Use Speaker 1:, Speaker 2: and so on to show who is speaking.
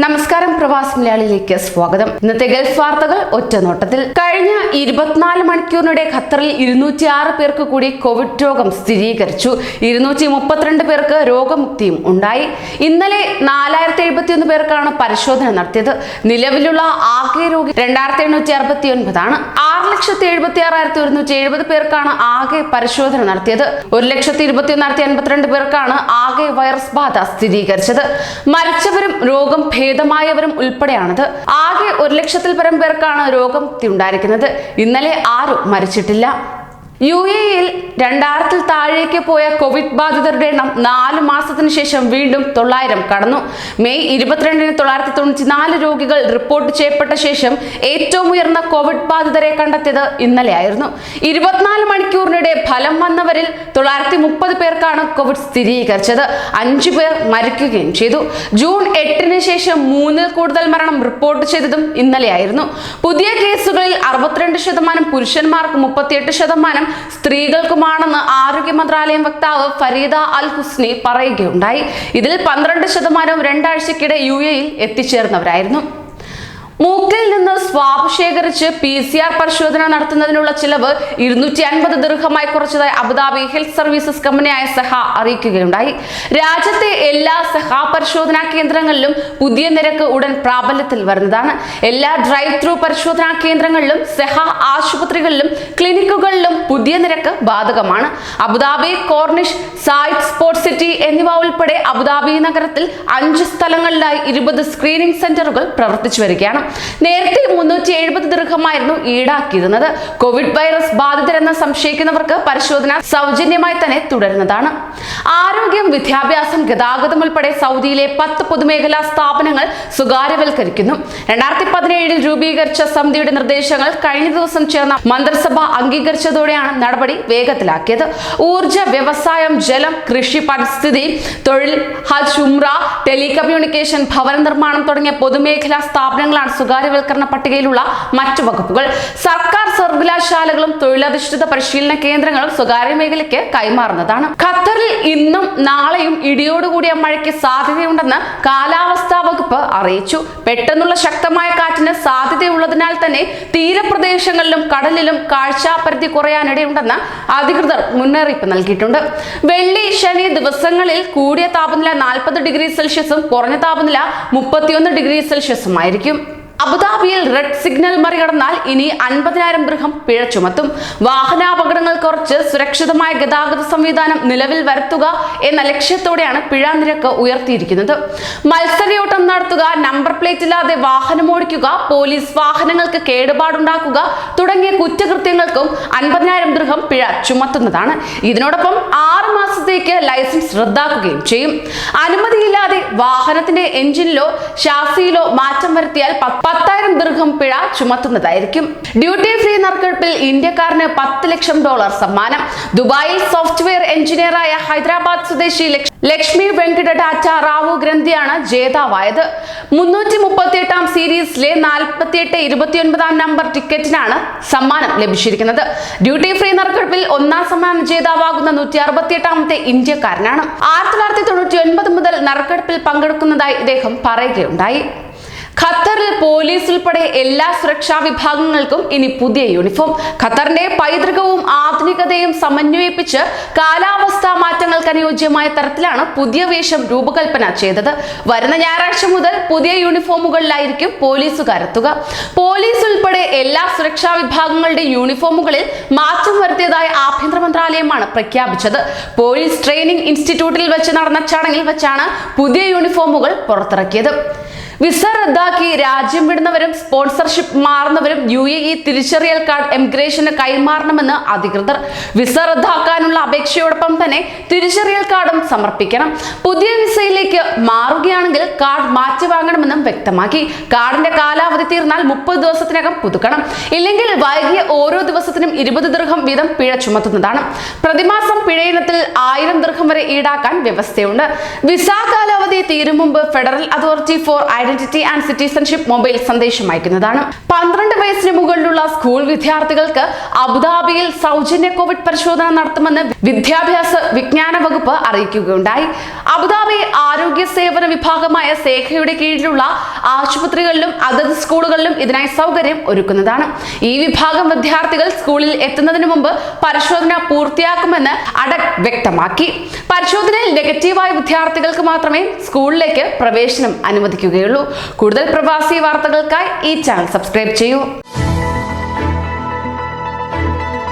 Speaker 1: നമസ്കാരം, പ്രവാസി മലയാളിയിലേക്ക് സ്വാഗതം. ഇന്നത്തെ ഗൾഫ് വാർത്തകൾ ഒറ്റനോട്ടത്തിൽ. കഴിഞ്ഞ 24 മണിക്കൂറിനിടെ ഖത്തറിൽ 206 പേർക്ക് കൂടി കോവിഡ് രോഗം സ്ഥിരീകരിച്ചു. 232 പേർക്ക് രോഗമുക്തിയും ഉണ്ടായി. ഇന്നലെ 4071 പേർക്കാണ് പരിശോധന നടത്തിയത്. നിലവിലുള്ള ആകെ രോഗി 2869 ആണ്. 6,76,170 പേർക്കാണ് ആകെ പരിശോധന നടത്തിയത്. 1,21,152 പേർക്കാണ് ആകെ വൈറസ് ബാധ സ്ഥിരീകരിച്ചത്. മരിച്ചവരും രോഗം ഭേദമായവരും ഉൾപ്പെടെയാണത്. ആകെ 1,00,000-ൽ പരം പേർക്കാണ് രോഗമുക്തി ഉണ്ടായിരിക്കുന്നത്. ഇന്നലെ ആരും മരിച്ചിട്ടില്ല. UAE-യിൽ 2000-ൽ താഴേക്ക് പോയ കോവിഡ് ബാധിതരുടെ എണ്ണം 4 മാസത്തിന് ശേഷം വീണ്ടും 900 കടന്നു. മെയ് 22-ന് 994 രോഗികൾ റിപ്പോർട്ട് ചെയ്യപ്പെട്ട ശേഷം ഏറ്റവും ഉയർന്ന കോവിഡ് ബാധിതരെ കണ്ടെത്തിയത് ഇന്നലെയായിരുന്നു. 24 മണിക്കൂറിനിടെ ഫലം വന്നവരിൽ 930 പേർക്കാണ് കോവിഡ് സ്ഥിരീകരിച്ചത്. 5 പേർ മരിക്കുകയും ചെയ്തു. ജൂൺ 8-ന് ശേഷം 3-ൽ കൂടുതൽ മരണം റിപ്പോർട്ട് ചെയ്തതും ഇന്നലെയായിരുന്നു. പുതിയ കേസുകളിൽ 62% പുരുഷന്മാർക്കും 38% സ്ത്രീകൾക്കുമാണെന്ന് ആരോഗ്യ മന്ത്രാലയം വക്താവ് ഫരീദ അൽ ഹുസ്നി പറയുകയുണ്ടായി. ഇതിൽ 12% 2 ആഴ്ചക്കിടെ UAE-യിൽ എത്തിച്ചേർന്നവരായിരുന്നു. മൂക്കിൽ നിന്ന് സ്വാബ് ശേഖരിച്ച് PCR പരിശോധന നടത്തുന്നതിനുള്ള ചിലവ് 250 ദിർഹമായി കുറച്ചതായി അബുദാബി ഹെൽത്ത് സർവീസസ് കമ്പനിയായ സെഹ അറിയിക്കുകയുണ്ടായി. രാജ്യത്തെ എല്ലാ സെഹ പരിശോധനാ കേന്ദ്രങ്ങളിലും പുതിയ നിരക്ക് ഉടൻ പ്രാബല്യത്തിൽ വരുന്നതാണ്. എല്ലാ ഡ്രൈവ് ത്രൂ പരിശോധനാ കേന്ദ്രങ്ങളിലും സെഹ ആശുപത്രികളിലും ക്ലിനിക്കുകളിലും പുതിയ നിരക്ക് ബാധകമാണ്. Abu Dhabi, Corniche, Zayed sports city എന്നിവ ഉൾപ്പെടെ അബുദാബി നഗരത്തിൽ 5 സ്ഥലങ്ങളിലായി 20 സ്ക്രീനിംഗ് സെന്ററുകൾ പ്രവർത്തിച്ചു വരികയാണ്. നേരത്തെ 370 ദിർഹമായിരുന്നു ഈടാക്കിയിരുന്നത്. കോവിഡ് വൈറസ് ബാധിതരെന്ന് സംശയിക്കുന്നവർക്ക് പരിശോധന സൗജന്യമായി തന്നെ തുടരുന്നതാണ്. ആരോഗ്യം, വിദ്യാഭ്യാസം, ഗതാഗതം ഉൾപ്പെടെ സൗദിയിലെ 10 പൊതുമേഖലാ സ്ഥാപനങ്ങൾ സ്വകാര്യവൽക്കരിക്കുന്നു. 2017-ൽ രൂപീകരിച്ച സമിതിയുടെ നിർദ്ദേശങ്ങൾ കഴിഞ്ഞ ദിവസം ചേർന്ന മന്ത്രിസഭ അംഗീകരിച്ചതോടെയാണ് നടപടി വേഗത്തിലാക്കിയത്. ഊർജ, വ്യവസായം, ജലം, കൃഷി, പരിസ്ഥിതി, തൊഴിൽ, ഹജ്ജ്, ഉംറ, ടെലികമ്മ്യൂണിക്കേഷൻ, ഭവന നിർമ്മാണം തുടങ്ങിയ പൊതുമേഖലാ സ്ഥാപനങ്ങളാണ് സ്വകാര്യവൽക്കരണ പട്ടികയിലുള്ള മറ്റു വകുപ്പുകൾ. സർക്കാർ സർവകലാശാലകളും തൊഴിലധിഷ്ഠിത പരിശീലന കേന്ദ്രങ്ങളും സ്വകാര്യ മേഖലയ്ക്ക് കൈമാറുന്നതാണ്. ഖത്തറിൽ ഇന്നും നാളെയും ഇടിയോടുകൂടിയ മഴയ്ക്ക് സാധ്യതയുണ്ടെന്ന് കാലാവസ്ഥാ വകുപ്പ് അറിയിച്ചു. പെട്ടെന്നുള്ള ശക്തമായ കാറ്റിന് സാധ്യതയുള്ളതിനാൽ തന്നെ തീരപ്രദേശങ്ങളിലും കടലിലും കാഴ്ചാപരിധി കുറയാനിടയുണ്ടെന്ന് അധികൃതർ മുന്നറിയിപ്പ് നൽകിയിട്ടുണ്ട്. വെള്ളി, ശനി ദിവസങ്ങളിൽ കൂടിയ താപനില 40 ഡിഗ്രി സെൽഷ്യസും കുറഞ്ഞ താപനില 31 ഡിഗ്രി സെൽഷ്യസും ആയിരിക്കും. അബുദാബിയിൽ റെഡ് സിഗ്നൽ മറികടന്നാൽ ഇനി 50,000 ദിർഹം പിഴ ചുമത്തും. വാഹനാപകടങ്ങൾ കുറച്ച് സുരക്ഷിതമായ ഗതാഗത സംവിധാനം നിലവിൽ വരുത്തുക എന്ന ലക്ഷ്യത്തോടെയാണ് പിഴ നിരക്ക് ഉയർത്തിയിരിക്കുന്നത്. മത്സരയോട്ടം നടത്തുക, നമ്പർ പ്ലേറ്റ് ഇല്ലാതെ വാഹനമോടിക്കുക, പോലീസ് വാഹനങ്ങൾക്ക് കേടുപാടുണ്ടാക്കുക തുടങ്ങിയ കുറ്റകൃത്യങ്ങൾക്കും 50,000 ദിർഹം പിഴ ചുമത്തുന്നതാണ്. ഇതിനോടൊപ്പം 6 മാസത്തേക്ക് ലൈസൻസ് റദ്ദാക്കുകയും ചെയ്യും. അനുമതിയില്ലാതെ വാഹനത്തിന്റെ എഞ്ചിനിലോ ഷാസിയിലോ മാറ്റം വരുത്തിയാൽ 10,000 ദിർഹം പിഴ ചുമത്തുന്നതായിരിക്കും. ഡ്യൂട്ടി ഫ്രീ നറുക്കെടുപ്പിൽ ഇന്ത്യക്കാരന് $10 ലക്ഷം സമ്മാനം. ദുബായിൽ സോഫ്റ്റ്വെയർ എഞ്ചിനീയറായ ഹൈദരാബാദ് സ്വദേശി ലക്ഷ്മി വെങ്കട ടാറ്റ റാവു ഗ്രന്ഥിയാണ് ജേതാവായത്. 338-ാം സീരീസിലെ 48-29 നമ്പർ ടിക്കറ്റിനാണ് സമ്മാനം ലഭിച്ചിരിക്കുന്നത്. ഡ്യൂട്ടി ഫ്രീ നറുക്കെടുപ്പിൽ 1ാം സമ്മാന ജേതാവാകുന്ന 168-ാമത്തെ ഇന്ത്യക്കാരനാണ്. 1999 മുതൽ നറുക്കെടുപ്പിൽ പങ്കെടുക്കുന്നതായി ഇദ്ദേഹം പറയുകയുണ്ടായി. ഖത്തറിൽ പോലീസ് ഉൾപ്പെടെ എല്ലാ സുരക്ഷാ വിഭാഗങ്ങൾക്കും ഇനി പുതിയ യൂണിഫോം. ഖത്തറിന്റെ പൈതൃകവും ആധുനികതയും സമന്വയിപ്പിച്ച് കാലാവസ്ഥാ മാറ്റങ്ങൾക്ക് അനുയോജ്യമായ തരത്തിലാണ് പുതിയ വേഷം രൂപകൽപ്പന ചെയ്തത്. വരുന്ന ഞായറാഴ്ച മുതൽ പുതിയ യൂണിഫോമുകളിലായിരിക്കും പോലീസുകാരെത്തുക. പോലീസ് ഉൾപ്പെടെ എല്ലാ സുരക്ഷാ വിഭാഗങ്ങളുടെ യൂണിഫോമുകളിൽ മാറ്റം വരുത്തിയതായി ആഭ്യന്തര മന്ത്രാലയമാണ് പ്രഖ്യാപിച്ചത്. പോലീസ് ട്രെയിനിംഗ് ഇൻസ്റ്റിറ്റ്യൂട്ടിൽ വെച്ച് നടന്ന ചടങ്ങിൽ വെച്ചാണ് പുതിയ യൂണിഫോമുകൾ പുറത്തിറക്കിയത്. വിസ റദ്ദാക്കി രാജ്യം വിടുന്നവരും സ്പോൺസർഷിപ്പ് മാറുന്നവരും UAE തിരിച്ചറിയൽ കാർഡ് എമിഗ്രേഷന് കൈമാറണമെന്ന് അധികൃതർ. വിസ റദ്ദാക്കാനുള്ള അപേക്ഷയോടൊപ്പം തന്നെ തിരിച്ചറിയൽ കാർഡും സമർപ്പിക്കണം. പുതിയ വിസയിലേക്ക് മാറുകയാണെങ്കിൽ കാർഡ് മാറ്റി വാങ്ങണമെന്നും വ്യക്തമാക്കി. കാർഡിന്റെ കാലാവധി തീർന്നാൽ 30 ദിവസത്തിനകം പുതുക്കണം. ഇല്ലെങ്കിൽ വൈകിയ ഓരോ ദിവസത്തിനും 20 ദിർഹം വീതം പിഴ ചുമത്തുന്നതാണ്. പ്രതിമാസം പിഴയിനത്തിൽ 1000 ദിർഹം വരെ ഈടാക്കാൻ വ്യവസ്ഥയുണ്ട്. വിസ കാലാവധി തീരും മുമ്പ് federal authority four identity and citizenship mobile സന്ദേശം അയക്കുന്നതാണ്. 12 വയസ്സിന് മുകളിലുള്ള സ്കൂൾ വിദ്യാർത്ഥികൾക്ക് അബുദാബിയിൽ സൗജന്യ കോവിഡ് പരിശോധന നടത്തുമെന്ന് വിദ്യാഭ്യാസ വിജ്ഞാന വകുപ്പ് അറിയിക്കുകയുണ്ടായി. അബുദാബി ആരോഗ്യ സേവന വിഭാഗമായ സേഖയുടെ കീഴിലുള്ള ആശുപത്രികളിലും അതത് സ്കൂളുകളിലും ഇതിനായി സൗകര്യം ഒരുക്കുന്നതാണ്. ഈ വിഭാഗം വിദ്യാർത്ഥികൾ സ്കൂളിൽ എത്തുന്നതിന് മുമ്പ് പരിശോധന പൂർത്തിയാക്കുമെന്ന് അഡക് വ്യക്തമാക്കി. പരിശോധനയിൽ നെഗറ്റീവായ വിദ്യാർത്ഥികൾക്ക് മാത്രമേ സ്കൂളിലേക്ക് പ്രവേശനം അനുവദിക്കുകയുള്ളൂ. കൂടുതൽ പ്രവാസി വാർത്തകൾക്കായി ഈ ചാനൽ സബ്സ്ക്രൈബ് ചെയ്യൂ.